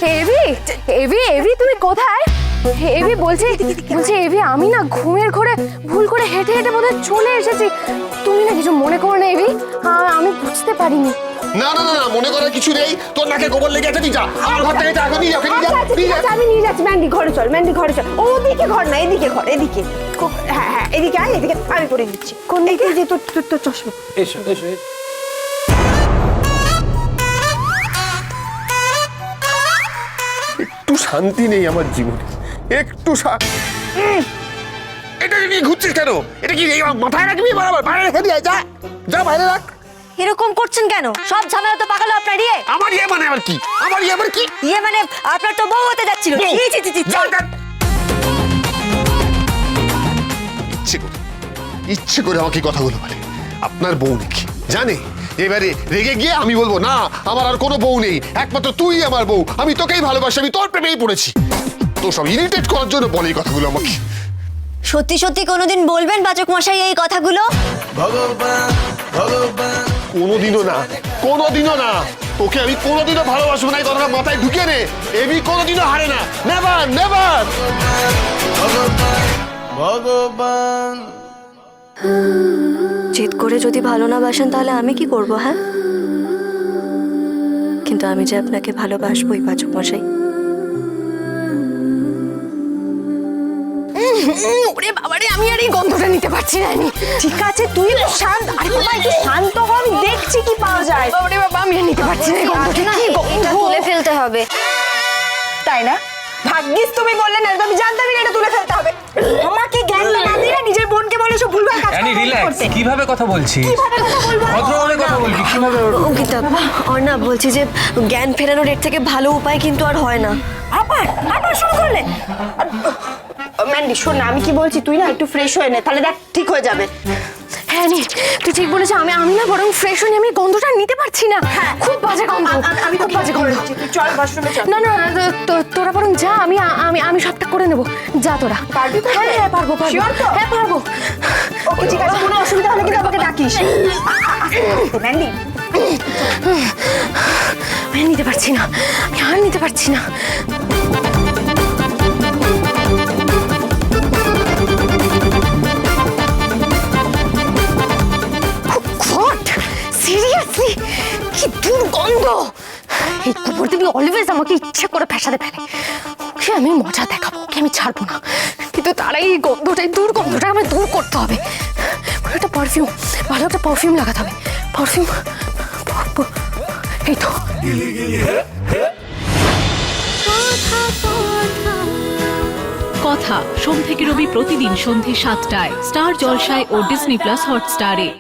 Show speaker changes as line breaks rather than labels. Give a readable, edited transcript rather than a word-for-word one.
AV AV AV তুমি কোথায়? AV বলছি এভি আমি না ঘুমের ঘোরে ভুল করে হেঁটে হেঁটে বোধহয় চলে এসেছি। তুমি না কিছু মনে করো না এভি, আমি বুঝতে পারিনি।
না না না না, মনে করার কিছু নেই। তোর নাকে গোবর লেগে আছে, তুই যা আমার ঘর থেকে যা, নিয়ে যা।
আমি নিয়ে যাচ্ছি। ম্যান্ডি ঘরে চল, ম্যান্ডি ঘরে চল। ওদিকে ঘর না, এদিকে ঘর, এদিকে। হ্যাঁ হ্যাঁ, এদিকে আয়, এদিকে আমি পরে দিচ্ছি। কোন দিকে? যে তোর চশমা।
এসো এসো।
একটু শান্তি নেই আমার জীবনে, একটু এটা নিয়ে ঘুরছিস কেন? এটা কি মাথায় রাখবি? বরাবর বাইরে রেখে দিয়ে যা, যা বাইরে রাখ।
এরকম করছেন কেন? সব ঝামেলা তো পাকালো আপনার ইয়ে।
আমার ইয়ে মানে আবার কি? আমার ইয়ে আবার কি?
ইয়ে মানে আপনার তো বউ হতে যাচ্ছিল।
ইচ্ছে করে আমাকে কথাগুলো বলে। আপনার বউ নাকি জানে? এবারে রেগে গিয়ে আমি বলবো না আমার আর কোনো বউ নেই, একমাত্র তুই আমার বউ, আমি তোকেই ভালোবাসি, আমি তোর প্রেমেই পড়েছি। তো সব ইরিটেট করার জন্য বলে এই কথাগুলো আমাকে।
সত্যি সত্যি কোনোদিন বলবেন বাচক মশাই এই কথাগুলো?
কোনোদিনও না, কোনোদিনও না। তোকে আমি কোনোদিনও ভালোবাসবো না, এই কথাটা মাথায় ঢুকিয়ে নে। এমনি কোনোদিনও হারে না, নেভার নেভার।
ভগবান
জিদ করে যদি ভালো না বাসেন তাহলে আমি কি করব? হ্যাঁ, কিন্তু আমি যে আপনাকে ভালোবাসবই বাচক মশাই।
ওরে বাবারে, আমি আর এই গন্ধটা নিতে পারছি না। আমি
ঠিক আছে, তুই একটু শান্ত। আরে বাবা একটু শান্ত হ, আমি দেখছি কি পাওয়া যায়।
ওরে বাবা, আমি আর নিতে পারছি না এই গন্ধটা। কি
এটা তুলে ফেলতে হবে।
তাই না? ভাগ্যিস তুমি বললে না, আমি জানতামই না এটা তুলে ফেলতে হবে। আমাকে জ্ঞান না দিয়ে নিজের বোনকে বলে সব ভুলভাল কাজ
অ্যানি রিল্যাক্স। কিভাবে কথা বলছিস? ভদ্রভাবে কথা বলবি। কিভাবে?
অঙ্কিতা, অর্ণা বলছি যে জ্ঞান ফেরানোর এর থেকে ভালো উপায় কিন্তু আর হয় না।
আবার শুরু করলে? ম্যান্ডি শোন না, আমি কি বলছি, তুই না একটু ফ্রেশ হয়ে নে, তাহলে দেখ ঠিক হয়ে যাবে।
হ্যাঁ নি, তুই ঠিক বলেছ। আমি না বরং ফ্রেশ হয়ে আমি গন্ধটা নিতে পারছি না। খুব বাজে গন্ধ।
আমি তো বাজে করে দিচ্ছি, তুই চল ওয়াশরুমে চল।
না না তোরা বরং যা, আমি সবটা করে নেব। যা তোরা।
পারবি তো?
হ্যাঁ পারবো।
Sure তো?
হ্যাঁ পারবো।
ওকে ঠিক আছে, কোনো অসুবিধা হলে কিন্তু আমাকে ডাকিস। ম্যান্ডি
আমি নিতে পারছি না, আমি আর নিতে পারছি না। সিরিয়াসলি কি দুর্গন্ধ! এই কুকুর তুমি অলওয়েজ আমাকে ইচ্ছে করে ফ্যাসাতে ফেলে। ওকে আমি মজা দেখাবো, ওকে আমি ছাড়বো না। কিন্তু তারা এই গন্ধটাই, দুর্গন্ধটা আমায় দূর করতে হবে। একটা পারফিউম, ভালো একটা পারফিউম লাগাতে হবে। পারফিউম, এই তো।
কথা সোম থেকে রবি প্রতিদিন সন্ধ্যে ৭টায় স্টার জলসায় ও ডিজনি প্লাস হটস্টারে।